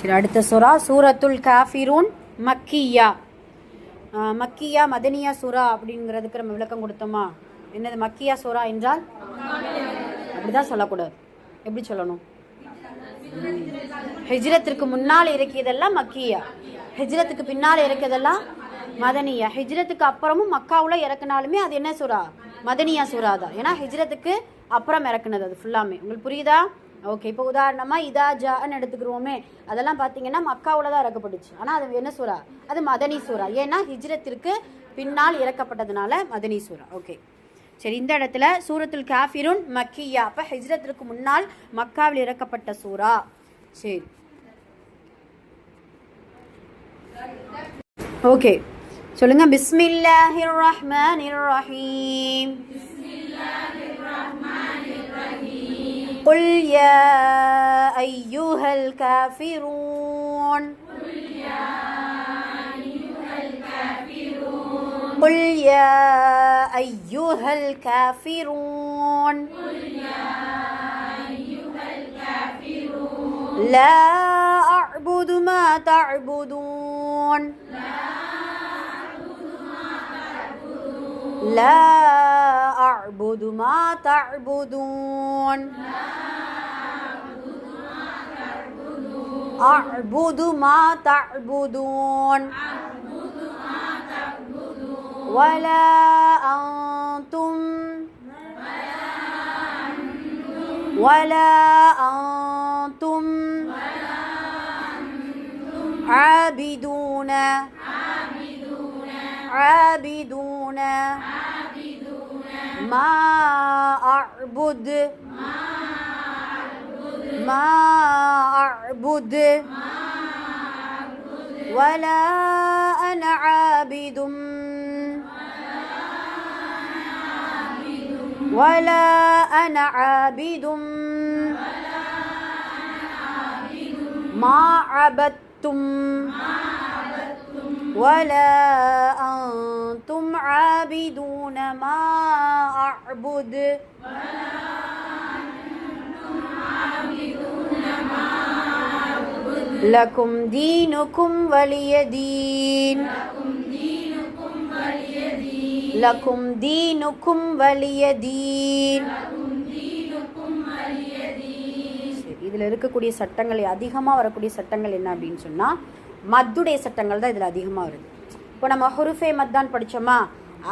சரி, அடுத்த சூரா சூரத்துல் காஃபிரூன் மக்கியா. மக்கியா மதனியா சூரா அப்படிங்கிறதுக்கு நம்ம விளக்கம் கொடுத்தோமா? என்னது மக்கியா சூரா என்றால்? அப்படிதான் சொல்லக்கூடாது. எப்படி சொல்லணும்? ஹிஜ்ரத்திற்கு முன்னால் இறக்கியதெல்லாம் மக்கியா, ஹிஜ்ரத்துக்கு பின்னால் இறக்கியதெல்லாம் மதனியா. ஹிஜ்ரத்துக்கு அப்புறமும் மக்காவில் இறக்குனாலுமே அது என்ன சூரா? மதனியா சூரா தான். ஏன்னா ஹிஜ்ரத்துக்கு அப்புறம் இறக்குனது அது ஃபுல்லாமே. உங்களுக்கு புரியுதா? ஓகே. இப்போ உதாரணமாக இதா ஜான்னு எடுத்துக்கிறோமே, அதெல்லாம் பார்த்தீங்கன்னா மக்காவில் தான் இறக்கப்பட்டுச்சு. ஆனால் அது என்ன சூரா? அது மதனி சூரா. ஏன்னா ஹிஜ்ரத்திற்கு பின்னால் இறக்கப்பட்டதுனால மதனி சூரா. ஓகே, சரி. இந்த இடத்துல சூரத்துல் காஃபிரூன் மக்கியா, அப்போ ஹிஜ்ரத்திற்கு முன்னால் மக்காவில் இறக்கப்பட்ட சூரா. சரி, ஓகே, சொல்லுங்க. பிஸ்மில்லாஹிர் ரஹ்மானிர் ரஹீம். قل يا أيها الكافرون. قل يا أيها الكافرون. لا أعبد ما تعبدون. لا أعبد ما تعبدون. أعبد ما تعبدون. ولا أنتم عابدون ما أعبد ولا أنا عابد ما عبدتم ولا أنتم عابدون ما أعبد لكم دينكم ولي دين. لكم دينكم ولي دين. இதில் இருக்கக்கூடிய சட்டங்கள், அதிகமாக வரக்கூடிய சட்டங்கள் என்ன அப்படின்னு சொன்னால் மத்துடைய சட்டங்கள் தான் இதில் அதிகமாக வருது. இப்போ நம்ம ஹுருஃபே மத்தான் படித்தோமா,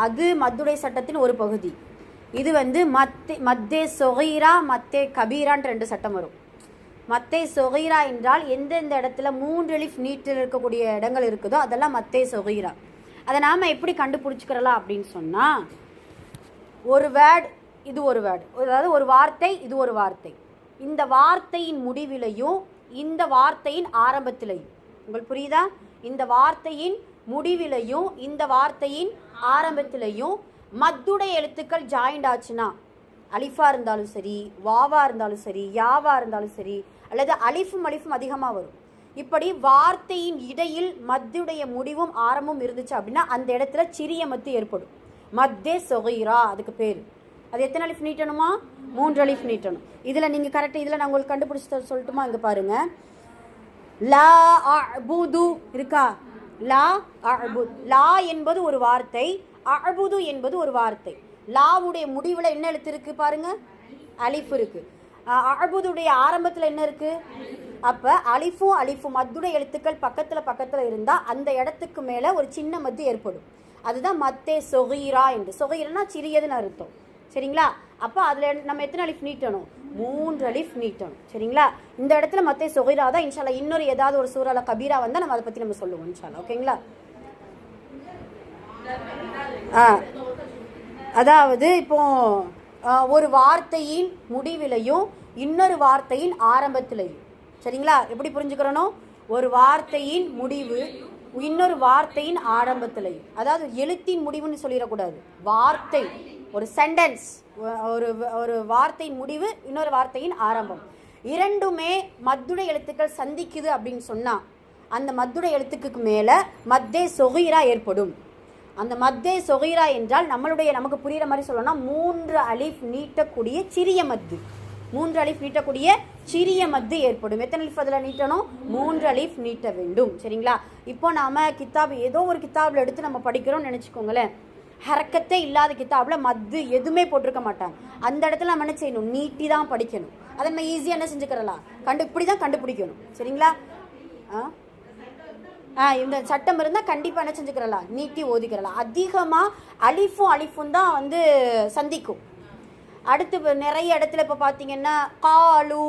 அது மத்துடைய சட்டத்தின் ஒரு பகுதி. இது மத்தே சொகீரா மத்தே கபீரான்ற 2 சட்டம் வரும். மத்தே சொகீரா என்றால் எந்தெந்த இடத்துல 3 எலிஃப் நீட்டில் இருக்கக்கூடிய இடங்கள் இருக்குதோ அதெல்லாம் மத்தே சொகீரா. அதை நாம் எப்படி கண்டுபிடிச்சிக்கிறலாம் அப்படின்னு சொன்னால், ஒரு வேர்டு இது ஒரு வேர்டு, அதாவது ஒரு வார்த்தை இது ஒரு வார்த்தை, இந்த வார்த்தையின் முடிவிலையும் இந்த வார்த்தையின் ஆரம்பத்திலையும், உங்களுக்கு புரியுதா? இந்த வார்த்தையின் முடிவிலையும் இந்த வார்த்தையின் ஆரம்பத்திலையும் மத்துடைய எழுத்துக்கள் ஜாயிண்ட் ஆச்சுன்னா, அலிஃபா இருந்தாலும் சரி, வாவா இருந்தாலும் சரி, யாவா இருந்தாலும் சரி, அல்லது அலிஃபும் அதிகமாக வரும். இப்படி வார்த்தையின் இடையில் மத்துடைய முடிவும் ஆரம்பமும் இருந்துச்சு அப்படின்னா அந்த இடத்துல சிறிய மத்து ஏற்படும். மத்தே சொகீரா அதுக்கு பேர். அது எத்தனை அலிஃப் நீட்டணுமா? 3 அலிஃப் நீட்டணும். இதில் நீங்கள் கரெக்டாக இதில் நான் உங்களுக்கு கண்டுபிடிச்சி சொல்லட்டுமா? இங்கே பாருங்கள். லா அஅ்புது இருக்கா? லா அஅ்புத். லா என்பது ஒரு வார்த்தை, அஅ்புது என்பது ஒரு வார்த்தை. லாவுடைய முடிவில் என்ன எழுத்து இருக்குது பாருங்கள்? அலிஃப் இருக்குது. அஅ்புதுடைய ஆரம்பத்தில் என்ன இருக்குது? அப்போ அலிஃபும் மத்துடைய எழுத்துக்கள் பக்கத்தில் இருந்தால் அந்த இடத்துக்கு மேலே ஒரு சின்ன மத்து ஏற்படும். அதுதான் மத்தே சொகீரா என்று. சொகீரனா சிறியதுன்னு அர்த்தம். சரிங்களா? அப்போ அதில் நம்ம எத்தனை அலிஃப் நீட்டணும்? 3 அலிஃப் நீட்டணும். சரிங்களா? இந்த இடத்துல மத்தே சொகீரா தான். இன்ஷால்லா இன்னொரு ஏதாவது ஒரு சூறால கபீரா வந்தால் நம்ம அதை பற்றி நம்ம சொல்லுவோம் இன்ஷால்லா. ஓகேங்களா? அதாவது இப்போ ஒரு வார்த்தையின் முடிவிலையும் இன்னொரு வார்த்தையின் ஆரம்பத்திலையும், சரிங்களா? எப்படி புரிஞ்சுக்கிறணும்? ஒரு வார்த்தையின் முடிவு இன்னொரு வார்த்தையின் ஆரம்பத்திலையும், அதாவது எழுத்தின் முடிவுன்னு சொல்லிடக்கூடாது, வார்த்தை, ஒரு சென்டென்ஸ், ஒரு வார்த்தையின் முடிவு இன்னொரு வார்த்தையின் ஆரம்பம், இரண்டுமே மத்துடைய எழுத்துக்கள் சந்திக்குது அப்படின்னு சொன்னால் அந்த மத்துடைய எழுத்துக்கு மேலே மத்தே சொகீரா ஏற்படும். அந்த மத்தே சொகீரா என்றால் நமக்கு புரிகிற மாதிரி சொல்லணும்னா 3 அலிஃப் நீட்டக்கூடிய சிறிய மத்து. 3 அலிஃப் நீட்டக்கூடிய சிறிய மத்து ஏற்படும். எத்தனை அலிஃப் அதில் நீட்டணும்? 3 அலிஃப் நீட்ட வேண்டும். சரிங்களா? இப்போ நாம கித்தாப் ஏதோ ஒரு கித்தாபில் எடுத்து நம்ம படிக்கிறோம்னு நினச்சிக்கோங்களேன். ஹரக்கத்தே இல்லாத கித்தாபில் மத்து எதுவுமே போட்டிருக்க மாட்டாங்க. அந்த இடத்துல நம்ம என்ன செய்யணும்? நீட்டி தான் படிக்கணும். அதை நம்ம ஈஸியாக என்ன செஞ்சுக்கிறலாம்? இப்படி தான் கண்டுபிடிக்கணும். சரிங்களா? இந்த சட்டம் இருந்தால் கண்டிப்பாக என்ன செஞ்சுக்கிறலாம்? நீட்டி ஓதிக்கிறலாம். அதிகமாக அலிஃபும் தான் வந்து சந்திக்கும். அடுத்து நிறைய இடத்துல இப்போ பார்த்தீங்கன்னா காலு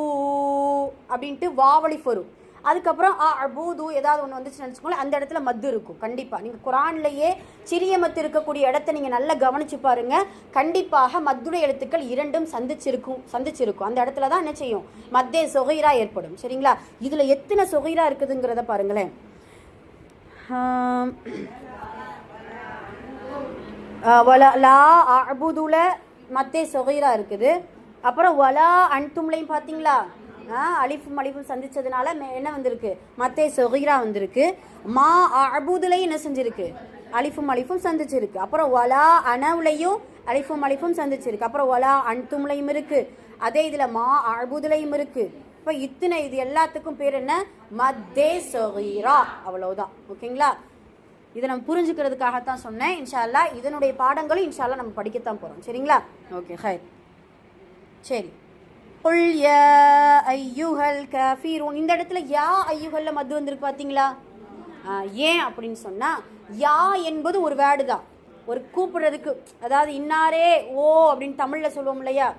அப்படின்ட்டு வாவலிஃப் வரும். அதுக்கப்புறம் அபூது ஏதாவது ஒன்று வந்துச்சு நினச்சிக்கோங்களேன், அந்த இடத்துல மத்து இருக்கும். கண்டிப்பாக நீங்கள் குரான்லேயே சிறிய மத்து இருக்கக்கூடிய இடத்த நீங்கள் நல்லா கவனிச்சு பாருங்கள். கண்டிப்பாக மத்துடைய எழுத்துக்கள் இரண்டும் சந்திச்சிருக்கும். அந்த இடத்துல தான் என்ன செய்யும்? மத்தே சொகைரா ஏற்படும். சரிங்களா? இதில் எத்தனை சொகைரா இருக்குதுங்கிறத பாருங்களேன். லா அபுதுல மத்தே சொகைரா இருக்குது. அப்புறம் வலா அன்தும்லையும் பார்த்தீங்களா? அலிஃபும் சந்திச்சதுனால என்ன வந்திருக்கு? மத்தே சொகைரா வந்திருக்கு. மா அபுதுலையும் என்ன செஞ்சிருக்கு? அலிஃபும் சந்திச்சிருக்கு. அப்புறம் வலா அனவுலையும் அலிஃபும் சந்திச்சிருக்கு. அப்புறம் வலா அன்தும்லையும் இருக்கு. அதே இதில் மா அபுதுலையும் இருக்கு. இப்போ இது எல்லாத்துக்கும் பேர் என்ன? மத்தே சொகைரா. அவ்வளவுதான். ஓகேங்களா? இதை நம்ம புரிஞ்சுக்கிறதுக்காகத்தான் சொன்னேன். இன்ஷா அல்லாஹ் இதனுடைய பாடங்களும் இன்ஷா அல்லாஹ் நம்ம படிக்கத்தான் போகிறோம். சரிங்களா? ஓகே ஹைர். சரி, குல் யா ஐயுஹல் காஃபிரூன். இந்த இடத்துல யா ஐயுஹல்ல மத்து வந்திருக்கு பார்த்தீங்களா? ஏன் அப்படின்னு சொன்னால், யா என்பது ஒரு வேர்டு தான், ஒரு கூப்பிடுறதுக்கு. அதாவது இன்னாரே ஓ அப்படின்னு தமிழில் சொல்லுவோம் இல்லையா?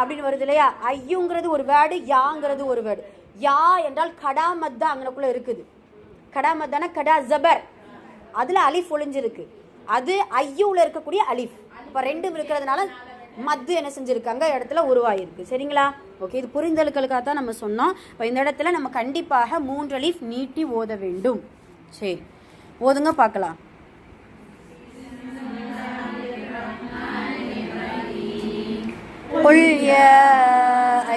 அப்படின்னு வருது இல்லையா? ஐயுங்கிறது ஒரு வேர்டு, யாங்கிறது ஒரு வேர்டு. யா என்றால் கடா மத்தா அங்கனக்குள்ளே இருக்குது. கடா மத்தான கடா ஜபர், அதில் அலிஃப் ஒளிஞ்சிருக்கு. அது ஐயூவில் இருக்கக்கூடிய அலிஃப். இப்போ ரெண்டும் இருக்கிறதுனால மத்து என்ன செஞ்சுருக்காங்க? இடத்துல உருவாயிருக்கு. சரிங்களா? ஓகே, இது புரிந்தலுக்களுக்காக தான் நம்ம சொன்னோம். இப்போ இந்த இடத்துல நம்ம கண்டிப்பாக 3 அலிஃப் நீட்டி ஓத வேண்டும். சரி, ஓதுங்க பார்க்கலாம். قل يا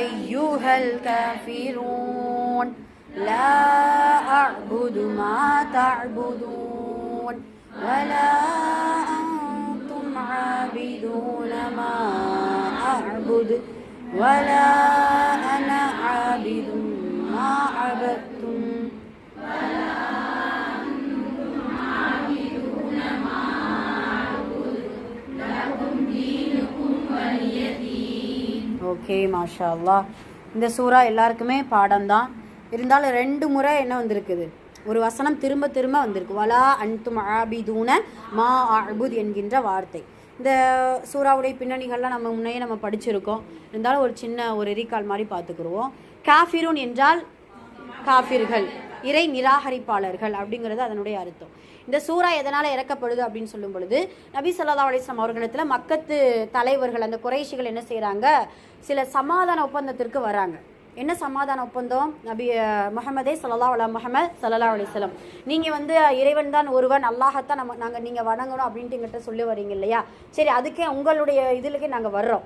أيها الكافرون لا أعبد ما تعبدون ولا أنتم عابدون ما أعبد ولا أنا عابد ما عبدتم ولا أنتم عابدون ما أعبد لكم دينكم ولي دين. ஓகே, மாஷா அல்லாஹ். இந்த சூரா எல்லாருக்குமே பாடம்தான். இருந்தாலும் 2 முறை என்ன வந்திருக்குது? ஒரு வசனம் திரும்ப திரும்ப வந்திருக்கு. வலா அன்தும் ஆபிதூன மா அபுத் என்கின்ற வார்த்தை. இந்த சூறாவுடைய பின்னணிகள்லாம் நம்ம படிச்சிருக்கோம். இருந்தாலும் ஒரு சின்ன ரீகால் மாதிரி பார்த்துக்குருவோம். காஃபிரூன் என்றால் காஃபிர்கள், இறை நிராகரிப்பாளர்கள் அப்படிங்கிறது அதனுடைய அர்த்தம். இந்த சூறா எதனால் இறக்கப்படுது அப்படின்னு சொல்லும் பொழுது, நபி ஸல்லல்லாஹு அலைஹி வஸல்லம் அவர்களிடத்தில் மக்கத்து தலைவர்கள், அந்த குறைஷிகள் என்ன செய்கிறாங்க? சில சமாதான ஒப்பந்தத்திற்கு வராங்க. என்ன சமாதான ஒப்பந்தம்? நபி முஹம்மதே ஸல்லல்லாஹு அலைஹி வஸல்லம், நீங்கள் இறைவன் தான் ஒருவன், அல்லாஹத்தான் நீங்கள் வணங்கணும் அப்படின்ட்டு எங்கிட்ட சொல்லி வரீங்க இல்லையா? சரி, அதுக்கே உங்களுடைய இதுலக்கே நாங்கள் வர்றோம்.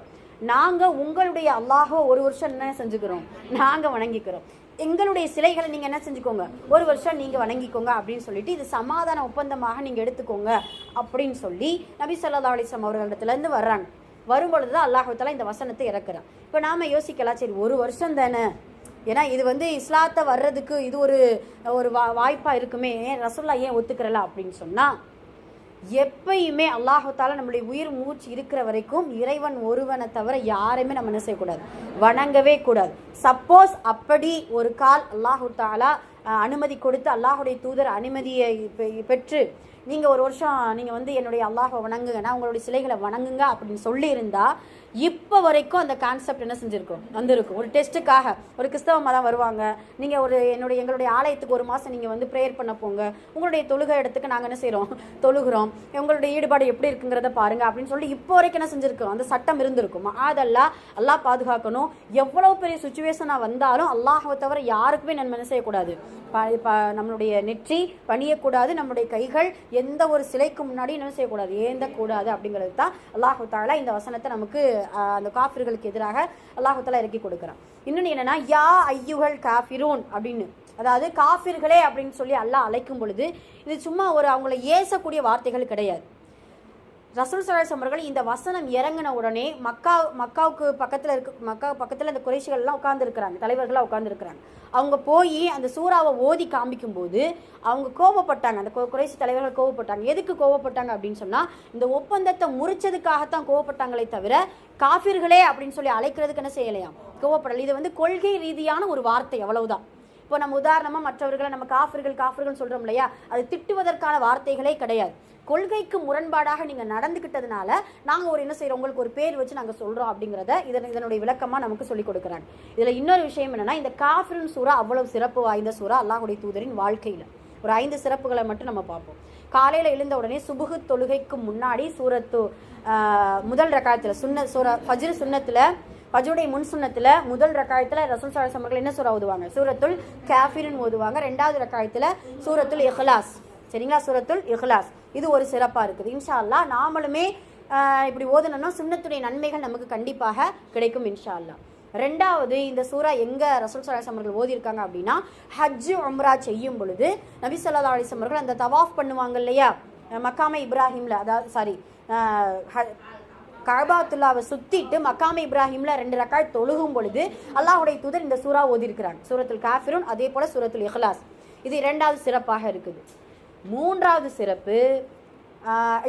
நாங்கள் உங்களுடைய அல்லாஹோ 1 வருஷம் என்ன செஞ்சுக்கிறோம்? நாங்கள் வணங்கிக்கிறோம். எங்களுடைய சிலைகளை நீங்கள் என்ன செஞ்சுக்கோங்க? 1 வருஷம் நீங்கள் வணங்கிக்கோங்க அப்படின்னு சொல்லிட்டு, இது சமாதான ஒப்பந்தமாக நீங்கள் எடுத்துக்கோங்க அப்படின்னு சொல்லி நபி ஸல்லல்லாஹு அலைஹி வஸல்லம் அவர்களிடத்துலேருந்து வர்றாங்க. வரும்பொழுது தான் அல்லாஹ் தஆலா இந்த வசனத்தை இறக்குறான். இப்போ நாம் யோசிக்கலாம், சரி 1 வருஷம் தானே, ஏன்னா இது இஸ்லாத்தை வர்றதுக்கு இது ஒரு வாய்ப்பாக இருக்குமே, ரசூலுல்லாஹ் ஏன் ஒத்துக்கிறல அப்படின்னு சொன்னால், எப்பயுமே அல்லாஹ் தஆலா நம்மளுடைய உயிர் மூச்சு இருக்கிற வரைக்கும் இறைவன் ஒருவனை தவிர யாரையுமே நம்ம என்ன செய்யக்கூடாது? வணங்கவே கூடாது. சப்போஸ் அப்படி ஒரு கால் அல்லாஹ் தஆலா அனுமதி கொடுத்து, அல்லாஹுடைய தூதர் அனுமதியை பெற்று நீங்கள் 1 வருஷம் நீங்கள் என்னுடைய அல்லாஹை வணங்குங்க, நான் உங்களுடைய சிலைகளை வணங்குங்க அப்படின்னு சொல்லியிருந்தா, இப்போ வரைக்கும் அந்த கான்செப்ட் என்ன செஞ்சுருக்கும்? வந்திருக்கும். ஒரு டெஸ்ட்டுக்காக ஒரு கிறிஸ்தவ மதம் வருவாங்க, நீங்கள் எங்களுடைய ஆலயத்துக்கு 1 மாதம் நீங்கள் ப்ரேயர் பண்ண போங்க, உங்களுடைய தொழுகை இடத்துக்கு நாங்கள் என்ன செய்கிறோம்? தொழுகிறோம், உங்களுடைய ஈடுபாடு எப்படி இருக்குங்கிறத பாருங்கள் அப்படின்னு சொல்லி இப்போ வரைக்கும் என்ன செஞ்சுருக்கோம்? அந்த சட்டம் இருந்திருக்கும். அதெல்லாம் அல்லாஹ் பாதுகாக்கணும். எவ்வளோ பெரிய சுச்சுவேஷனாக வந்தாலும் அல்லாஹை தவிர யாருக்குமே நம்ம என்ன செய்யக்கூடாது? நம்மளுடைய நெற்றி பணியக்கூடாது, நம்முடைய கைகள் எந்த ஒரு சிலைக்கு முன்னாடி என்ன செய்யக்கூடாது? ஏந்தக்கூடாது. அப்படிங்கிறது தான் அல்லாஹ் தஆலா இந்த வசனத்தை நமக்கு அந்த காஃபிர்களுக்கு எதிராக அல்லாஹ் தஆலா இறக்கி கொடுக்குறான். இன்னொன்று என்னன்னா, யா ஐயுஹல் காஃபிரூன் அப்படின்னு, அதாவது காஃபிர்களே அப்படின்னு சொல்லி அல்லாஹ் அழைக்கும் பொழுது, இது சும்மா அவங்கள ஏசக்கூடிய வார்த்தைகள் கிடையாது. ரசூல் ஸல்லல்லாஹு அலைஹி அவர்கள் இந்த வசனம் இறங்கின உடனே மக்காவுக்கு பக்கத்தில் இந்த குறைஷிகள்லாம் உட்காந்துருக்குறாங்க, தலைவர்களாக உட்காந்துருக்குறாங்க. அவங்க போய் அந்த சூறாவை ஓதி காமிக்கும்போது அவங்க கோபப்பட்டாங்க. அந்த குறைஷி தலைவர்கள் கோவப்பட்டாங்க. எதுக்கு கோவப்பட்டாங்க அப்படின்னு சொன்னால், இந்த ஒப்பந்தத்தை முறிச்சதுக்காகத்தான் கோவப்பட்டாங்களே தவிர காஃபிர்களே அப்படின்னு சொல்லி அழைக்கிறதுக்கு என்ன செய்யலையாம், கோவப்படலை. இது வந்து கொள்கை ரீதியான ஒரு வார்த்தை, அவ்வளவுதான். இப்போ நம்ம உதாரணமாக மற்றவர்களை நம்ம காஃபிர்கள் சொல்கிறோம் இல்லையா, அது திட்டுவதற்கான வார்த்தைகளே கிடையாது. கொள்கைக்கு முரண்பாடாக நீங்கள் நடந்துக்கிட்டதுனால நாங்கள் என்ன செய்கிறோம், உங்களுக்கு ஒரு பேர் வச்சு நாங்கள் சொல்கிறோம் அப்படிங்கிறத இதனுடைய விளக்கமாக நமக்கு சொல்லிக் கொடுக்குறாங்க. இதில் இன்னொரு விஷயம் என்னென்னா, இந்த காஃபிரின் சூறா அவ்வளவு சிறப்பு வாய்ந்த சூறா அல்லாஹ்வுடைய தூதரின் வாழ்க்கையில். ஒரு 5 சிறப்புகளை மட்டும் நம்ம பார்ப்போம். காலையில் எழுந்த உடனே சுபுகு தொழுகைக்கு முன்னாடி சூரத்து முதல் ரக்காயத்தில் ஃபஜ்ர் சுன்னத்தில், ஃபஜ்ருடைய முன் சுன்னத்தில் முதல் ரக்காயத்தில் ரசூல் ஸல்லல்லாஹு அலைஹி வஸல்லம் என்ன சூறா ஓதுவாங்க, சூரத்துல் காஃபிரூன் ஓதுவாங்க. 2வது ரக்காயத்தில் சூரத்துல் இஹ்லாஸ். சரிங்களா, சூரத்துல் இஹ்லாஸ். இது ஒரு சிறப்பாக இருக்குது. இன்ஷா அல்லாஹ் நாமளுமே இப்படி ஓதுனோம்னா சுன்னத்துடைய நன்மைகள் நமக்கு கண்டிப்பாக கிடைக்கும் இன்ஷா அல்லாஹ். 2வது, இந்த சூறா எங்கே ரசூல் ஸல்லல்லாஹு அலைஹி வஸல்லம் ஓதியிருக்காங்க அப்படின்னா, ஹஜ் உம்ரா செய்யும் பொழுது நபி ஸல்லல்லாஹு அலைஹி வஸல்லம் அந்த தவாஃப் பண்ணுவாங்க இல்லையா, மக்காமே இப்ராஹிமில், அதாவது கஅபாத்துல்லாவை சுற்றிட்டு மக்காமே இப்ராஹிமில் 2 ரக்காத் தொழுகும் பொழுது அல்லாஹ்வுடைய தூதர் இந்த சூறா ஓதியிருக்கிறாங்க, சூரத்துல் காஃபிரூன், அதே போல் சூரத்துல் இஹ்லாஸ். இது 2வது சிறப்பாக இருக்குது. 3வது சிறப்பு,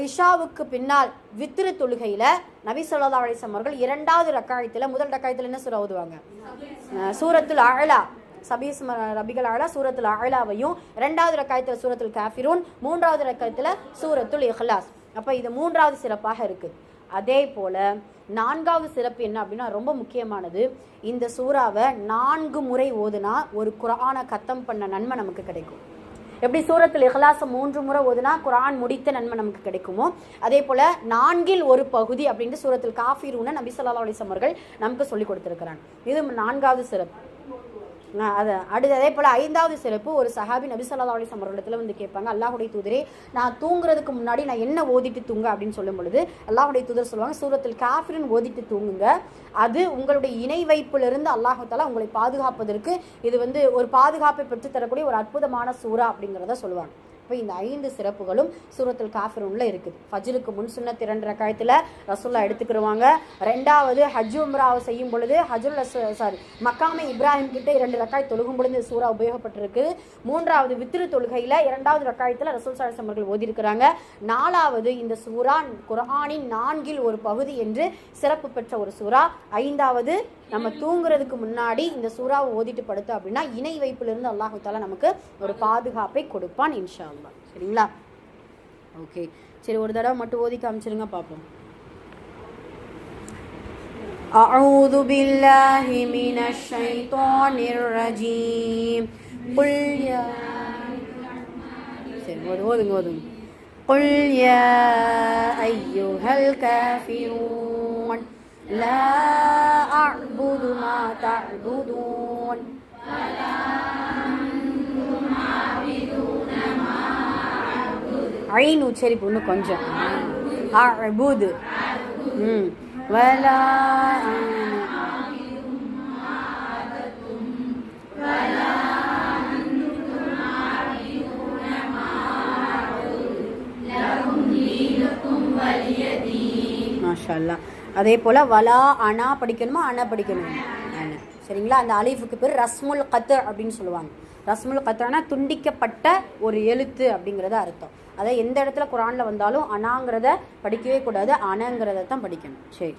இஷாவுக்கு பின்னால் வித்ரு தொழுகையில் நபி ஸல்லல்லாஹு அலைஹி வஸல்லம் அவர்கள் 2வது ரக்காயத்தில், முதல் ரக்காயத்தில் என்ன சூறா ஓதுவாங்க, சூரத்துல் அலா, சபீஸ்ம ரபிகள் அலா, சூரத்துல் அலாவையும், 2வது ரக்காயத்தில் சூரத்துல் காஃபிரூன், 3வது ரக்காயத்தில் சூரத்துல் இஹ்லாஸ். அப்போ இது 3வது சிறப்பாக இருக்குது. அதே போல் 4வது சிறப்பு என்ன அப்படின்னா, ரொம்ப முக்கியமானது. இந்த சூறாவை 4 முறை ஓதுனா ஒரு குர்ஆனை கத்தம் பண்ண நன்மை நமக்கு கிடைக்கும். எப்படி சூரத்துல் இஹ்லாஸை 3 முறை ஓதுனா குர்ஆன் முடித்த நன்மை நமக்கு கிடைக்குமோ, அதே போல் 4ல் ஒரு பகுதி அப்படின்ட்டு சூரத்துல் காஃபிரூனை நபி ஸல்லல்லாஹு அலைஹி வஸல்லம் அவர்கள் நமக்கு சொல்லிக் கொடுத்துருக்கிறாங்க. இது 4வது சிறப்பு. அதே போல் 5வது சிறப்பு, ஒரு சஹாபி நபி ஸல்லல்லாஹு அலைஹி வஸல்லம் அவர்களிடத்துல வந்து கேட்பாங்க, அல்லாஹ்வுடைய தூதரே நான் தூங்குறதுக்கு முன்னாடி நான் என்ன ஓதிட்டு தூங்க அப்படின்னு சொல்லும் பொழுது அல்லாஹ்வுடைய தூதர் சொல்லுவாங்க, சூரத்துல் காஃபிரூன் ஓதிட்டு தூங்குங்க, அது உங்களுடைய இணை வைப்பிலிருந்து அல்லாஹ் தஆலா உங்களை பாதுகாப்பதற்கு இது ஒரு பாதுகாப்பை பெற்றுத்தரக்கூடிய ஒரு அற்புதமான சூறா அப்படிங்கிறத சொல்லுவாங்க. இப்போ இந்த 5 சிறப்புகளும் சூரத்துல் காஃபிரூன்ல இருக்குது. ஃபஜ்ருக்கு முன் சுன்னத் 2 ரக்காயத்தில் ரசூலுல்லாஹ் எடுத்துக்கிடுவாங்க. 2வது ஹஜ் உம்ராவை செய்யும் பொழுது மக்காமே இப்ராஹிம் கிட்ட 2 ரக்காயத் தொழுகும் பொழுது இந்த சூறா உபயோகப்பட்டிருக்கு. 3வது வித்ரு தொழுகையில் 2வது ரக்காயத்தில் ரசூல் ஸல்லல்லாஹு அலைஹி வஸல்லம் ஓதியிருக்கிறாங்க. 4வது இந்த சூறா குர்ஆனின் 4ல் ஒரு பகுதி என்று சிறப்பு பெற்ற ஒரு சூறா. 5வது நம்ம தூங்குறதுக்கு முன்னாடி இந்த சூறாவை ஓதிட்டு படுத்தோம் அப்படின்னா இணை வைப்பிலிருந்து அல்லாஹ் தஆலா நமக்கு ஒரு பாதுகாப்பை கொடுப்பான் இன்ஷா அல்லாஹ். சரிங்களா, ஓகே. சரி, ஒரு தடவை மட்டும் ஓதி காமிச்சிருங்க பார்ப்போம். أعوذ بالله من الشيطان الرجيم قل يا قل يا أيها الكافرون لا أعبد ما تعبدون ولا أنتم عابدون ما أعبد. عين உச்சரிப்பு இன்னும் கொஞ்சம். أعبد ولا أعبد ما عبدتم ولا أنتم عابدون ما أعبد لكم دينكم ولي دين. ما شاء الله. அதே போல் வலா அனா படிக்கணுமா அனா படிக்கணுமா அனா. சரிங்களா, அந்த அலிஃபுக்கு பேர் ரஸ்முல் கத் அப்படின்னு சொல்லுவாங்க. ரஸ்முல் கத்னா துண்டிக்கப்பட்ட ஒரு எழுத்து அப்படிங்கிறத அர்த்தம். அதை எந்த இடத்துல குர்ஆனில் வந்தாலும் அனாங்கிறத படிக்கவே கூடாது, அனங்கிறத தான் படிக்கணும். சரி.